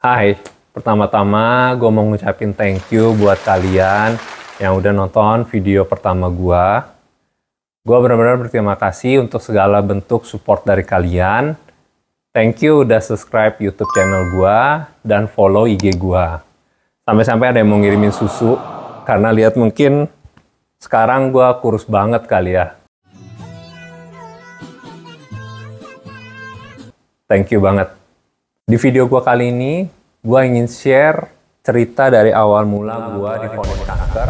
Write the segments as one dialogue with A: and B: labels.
A: Hai, pertama-tama gue mau ngucapin thank you buat kalian yang udah nonton video pertama gue. Gue benar-benar berterima kasih untuk segala bentuk support dari kalian. Thank you udah subscribe YouTube channel gue dan follow IG gue. Sampai-sampai ada yang mau ngirimin susu, karena lihat mungkin sekarang gue kurus banget kali ya. Thank you banget. Di video gue kali ini, gue ingin share cerita dari awal mula gue divonis kanker.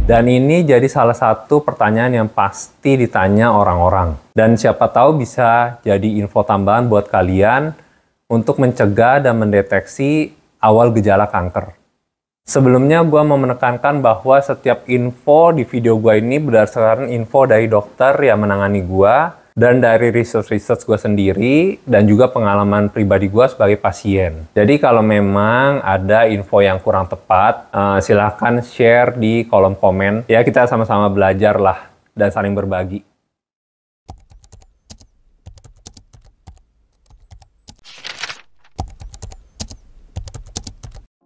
A: Dan ini jadi salah satu pertanyaan yang pasti ditanya orang-orang. Dan siapa tahu bisa jadi info tambahan buat kalian untuk mencegah dan mendeteksi awal gejala kanker. Sebelumnya gue mau menekankan bahwa setiap info di video gue ini berdasarkan info dari dokter yang menangani gue, dan dari research gue sendiri, dan juga pengalaman pribadi gue sebagai pasien. Jadi kalau memang ada info yang kurang tepat, silahkan share di kolom komen. Ya, kita sama-sama belajar lah, dan saling berbagi.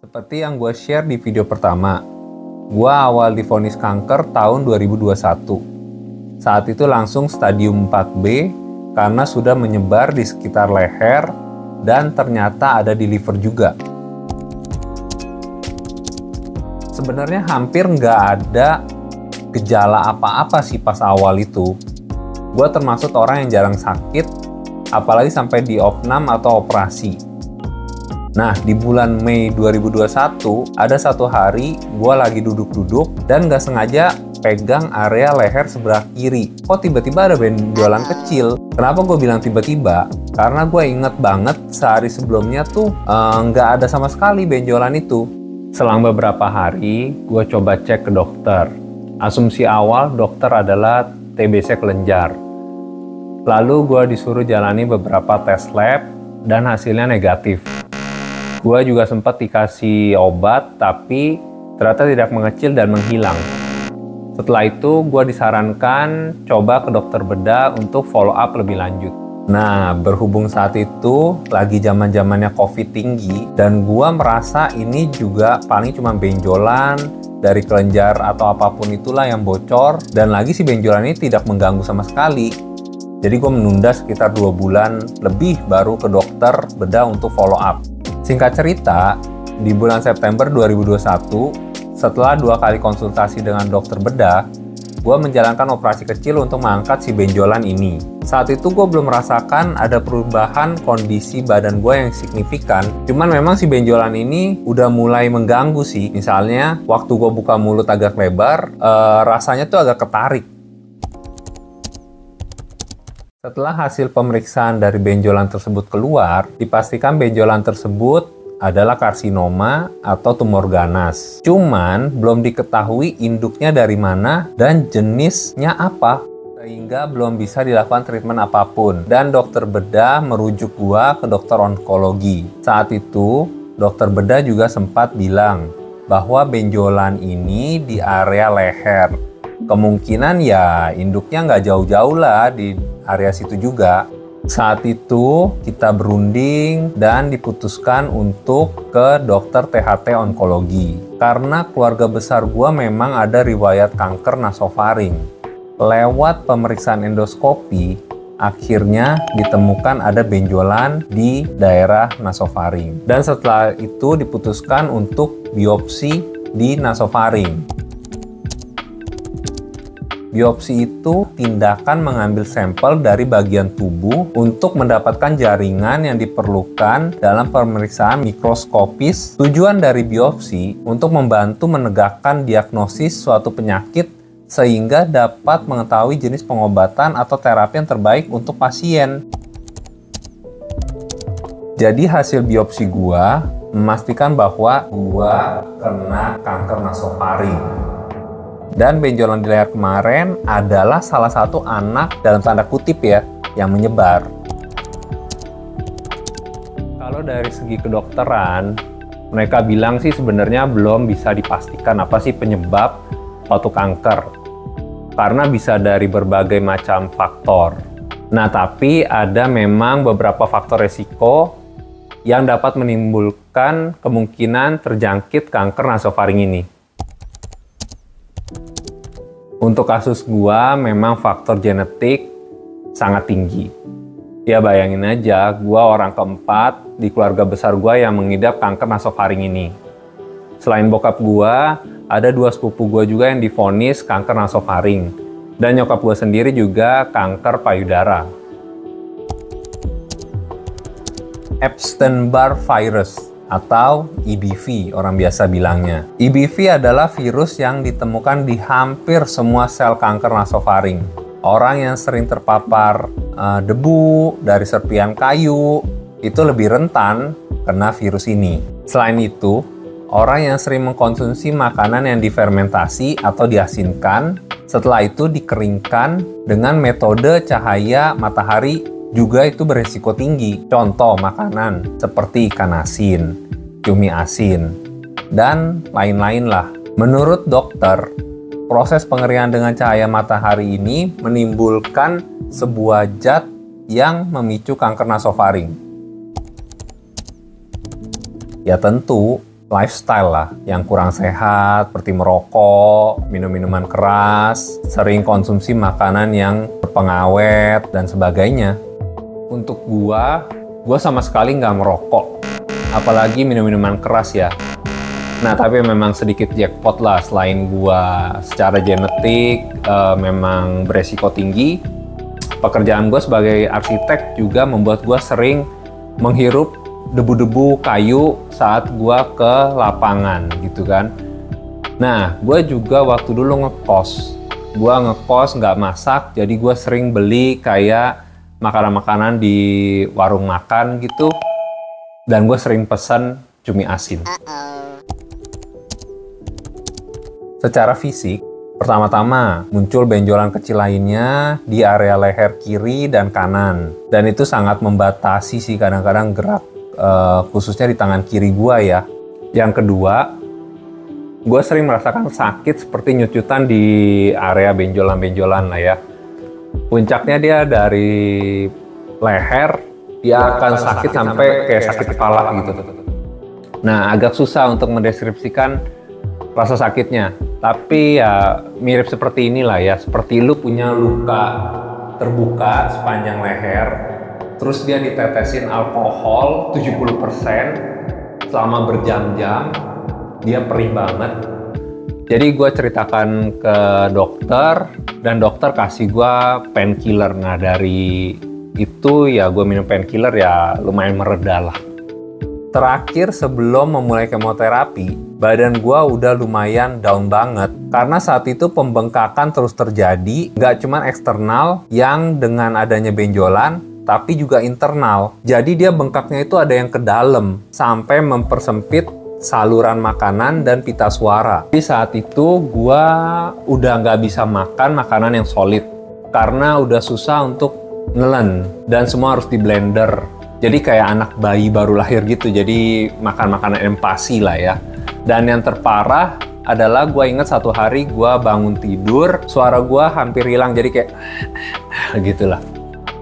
A: Seperti yang gue share di video pertama, gue awal divonis kanker tahun 2021. Saat itu langsung stadium 4B karena sudah menyebar di sekitar leher dan ternyata ada di liver juga. Sebenarnya hampir nggak ada gejala apa-apa sih pas awal itu. Gue termasuk orang yang jarang sakit, apalagi sampai di opnam atau operasi. Nah, di bulan Mei 2021, ada satu hari gue lagi duduk-duduk dan nggak sengaja pegang area leher sebelah kiri. Kok tiba-tiba ada benjolan kecil? Kenapa gue bilang tiba-tiba? Karena gue inget banget sehari sebelumnya tuh nggak ada sama sekali benjolan itu. Selang beberapa hari, gue coba cek ke dokter. Asumsi awal dokter adalah TBC kelenjar. Lalu gue disuruh jalani beberapa tes lab dan hasilnya negatif. Gue juga sempat dikasih obat, tapi ternyata tidak mengecil dan menghilang. Setelah itu, gue disarankan coba ke dokter bedah untuk follow up lebih lanjut. Nah, berhubung saat itu lagi zaman-zamannya COVID tinggi, dan gue merasa ini juga paling cuma benjolan dari kelenjar atau apapun itulah yang bocor, dan lagi si benjolan ini tidak mengganggu sama sekali. Jadi gue menunda sekitar 2 bulan lebih baru ke dokter bedah untuk follow up. Singkat cerita, di bulan September 2021, setelah 2 kali konsultasi dengan dokter bedah, gue menjalankan operasi kecil untuk mengangkat si benjolan ini. Saat itu gue belum merasakan ada perubahan kondisi badan gue yang signifikan. Cuman memang si benjolan ini udah mulai mengganggu sih. Misalnya, waktu gue buka mulut agak lebar, rasanya tuh agak ketarik. Setelah hasil pemeriksaan dari benjolan tersebut keluar, dipastikan benjolan tersebut adalah karsinoma atau tumor ganas. Cuman belum diketahui induknya dari mana dan jenisnya apa, sehingga belum bisa dilakukan treatment apapun. Dan dokter bedah merujuk gua ke dokter onkologi. Saat itu dokter bedah juga sempat bilang bahwa benjolan ini di area leher. Kemungkinan ya induknya nggak jauh-jauh lah di area situ juga. Saat itu kita berunding dan diputuskan untuk ke dokter THT onkologi. Karena keluarga besar gua memang ada riwayat kanker nasofaring. Lewat pemeriksaan endoskopi, akhirnya ditemukan ada benjolan di daerah nasofaring. Dan setelah itu diputuskan untuk biopsi di nasofaring. Biopsi itu tindakan mengambil sampel dari bagian tubuh untuk mendapatkan jaringan yang diperlukan dalam pemeriksaan mikroskopis. Tujuan dari biopsi untuk membantu menegakkan diagnosis suatu penyakit sehingga dapat mengetahui jenis pengobatan atau terapi yang terbaik untuk pasien. Jadi hasil biopsi gua memastikan bahwa gua kena kanker nasofaring. Dan benjolan di leher kemarin adalah salah satu anak dalam tanda kutip ya, yang menyebar. Kalau dari segi kedokteran, mereka bilang sih sebenarnya belum bisa dipastikan apa sih penyebab suatu kanker. Karena bisa dari berbagai macam faktor. Nah, tapi ada memang beberapa faktor resiko yang dapat menimbulkan kemungkinan terjangkit kanker nasofaring ini. Untuk kasus gua memang faktor genetik sangat tinggi. Ya bayangin aja, gua orang keempat di keluarga besar gua yang mengidap kanker nasofaring ini. Selain bokap gua, ada 2 sepupu gua juga yang divonis kanker nasofaring. Dan nyokap gua sendiri juga kanker payudara. Epstein-Barr virus atau EBV orang biasa bilangnya. EBV adalah virus yang ditemukan di hampir semua sel kanker nasofaring. Orang yang sering terpapar debu dari serpian kayu itu lebih rentan kena virus ini. Selain itu, orang yang sering mengkonsumsi makanan yang difermentasi atau diasinkan, setelah itu dikeringkan dengan metode cahaya matahari juga itu beresiko tinggi. Contoh makanan seperti ikan asin, cumi asin, dan lain-lain lah. Menurut dokter, proses pengeringan dengan cahaya matahari ini menimbulkan sebuah zat yang memicu kanker nasofaring. Ya tentu, lifestyle lah yang kurang sehat, seperti merokok, minum minuman keras, sering konsumsi makanan yang berpengawet, dan sebagainya. Untuk gua sama sekali nggak merokok, apalagi minum minuman keras ya. Nah, tapi memang sedikit jackpot lah, selain gua secara genetik memang beresiko tinggi, pekerjaan gua sebagai arsitek juga membuat gua sering menghirup debu-debu kayu saat gua ke lapangan gitu kan. Nah, gua juga waktu dulu ngekos nggak masak, jadi gua sering beli kayak makanan-makanan di warung makan gitu, dan gue sering pesen cumi asin. Secara fisik, pertama-tama muncul benjolan kecil lainnya di area leher kiri dan kanan, dan itu sangat membatasi sih kadang-kadang gerak, khususnya di tangan kiri gue ya. Yang kedua, gue sering merasakan sakit seperti nyucutan di area benjolan-benjolan lah ya. Puncaknya dia dari leher, dia akan sakit sampai kayak sakit kepala gitu. Nah, agak susah untuk mendeskripsikan rasa sakitnya. Tapi ya mirip seperti inilah ya, seperti lu punya luka terbuka sepanjang leher, terus dia ditetesin alkohol 70% selama berjam-jam, dia perih banget. Jadi gue ceritakan ke dokter, dan dokter kasih gue painkiller. Nah dari itu ya gue minum painkiller ya lumayan mereda lah. Terakhir sebelum memulai kemoterapi, badan gue udah lumayan down banget. Karena saat itu pembengkakan terus terjadi, gak cuma eksternal yang dengan adanya benjolan, tapi juga internal. Jadi dia bengkaknya itu ada yang ke dalam, sampai mempersempit saluran makanan dan pita suara. Di saat itu gue udah nggak bisa makan makanan yang solid karena udah susah untuk nelen dan semua harus di blender. Jadi kayak anak bayi baru lahir gitu. Jadi makan makanan empasi lah ya. Dan yang terparah adalah gue inget satu hari gue bangun tidur, suara gue hampir hilang, jadi kayak gitulah.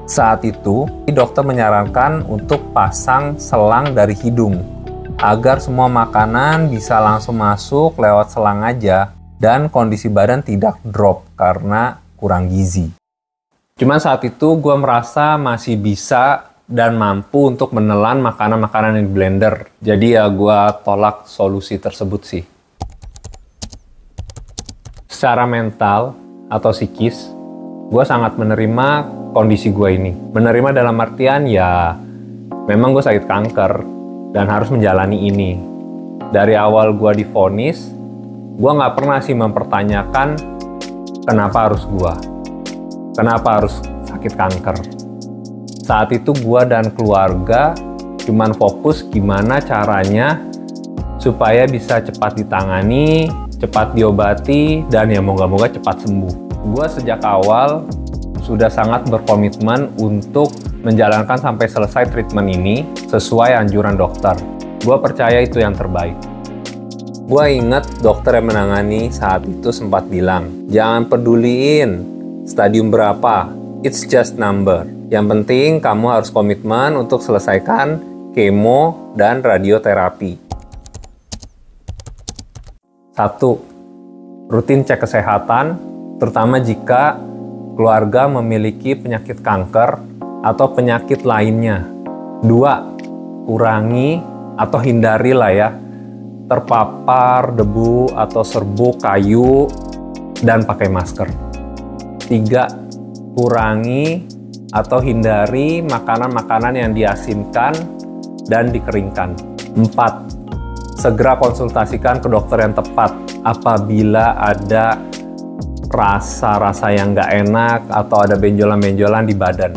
A: Saat itu dokter menyarankan untuk pasang selang dari hidung agar semua makanan bisa langsung masuk lewat selang aja dan kondisi badan tidak drop karena kurang gizi. Cuman saat itu gue merasa masih bisa dan mampu untuk menelan makanan-makanan yang di blender. Jadi ya gue tolak solusi tersebut sih. Secara mental atau psikis, gue sangat menerima kondisi gue ini. Menerima dalam artian ya memang gue sakit kanker dan harus menjalani ini. Dari awal gue divonis, gue nggak pernah sih mempertanyakan kenapa harus gue, kenapa harus sakit kanker. Saat itu gue dan keluarga cuman fokus gimana caranya supaya bisa cepat ditangani, cepat diobati, dan ya moga-moga cepat sembuh. Gue sejak awal sudah sangat berkomitmen untuk menjalankan sampai selesai treatment ini sesuai anjuran dokter. Gue percaya itu yang terbaik. Gue ingat dokter yang menangani saat itu sempat bilang, jangan peduliin stadium berapa, it's just number. Yang penting kamu harus komitmen untuk selesaikan kemo, dan radioterapi. 1. Rutin cek kesehatan, terutama jika keluarga memiliki penyakit kanker atau penyakit lainnya. 2. Kurangi atau hindarilah ya terpapar debu atau serbuk kayu dan pakai masker. 3. Kurangi atau hindari makanan-makanan yang diasinkan dan dikeringkan. 4. Segera konsultasikan ke dokter yang tepat apabila ada rasa-rasa yang nggak enak atau ada benjolan-benjolan di badan.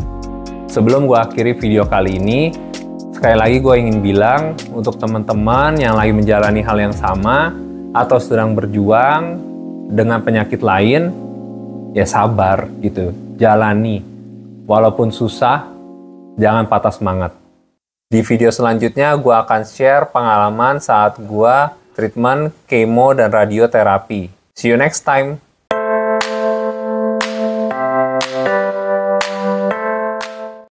A: Sebelum gue akhiri video kali ini, sekali lagi gue ingin bilang untuk teman-teman yang lagi menjalani hal yang sama atau sedang berjuang dengan penyakit lain, ya sabar gitu, jalani. Walaupun susah, jangan patah semangat. Di video selanjutnya gue akan share pengalaman saat gue treatment kemo dan radioterapi. See you next time!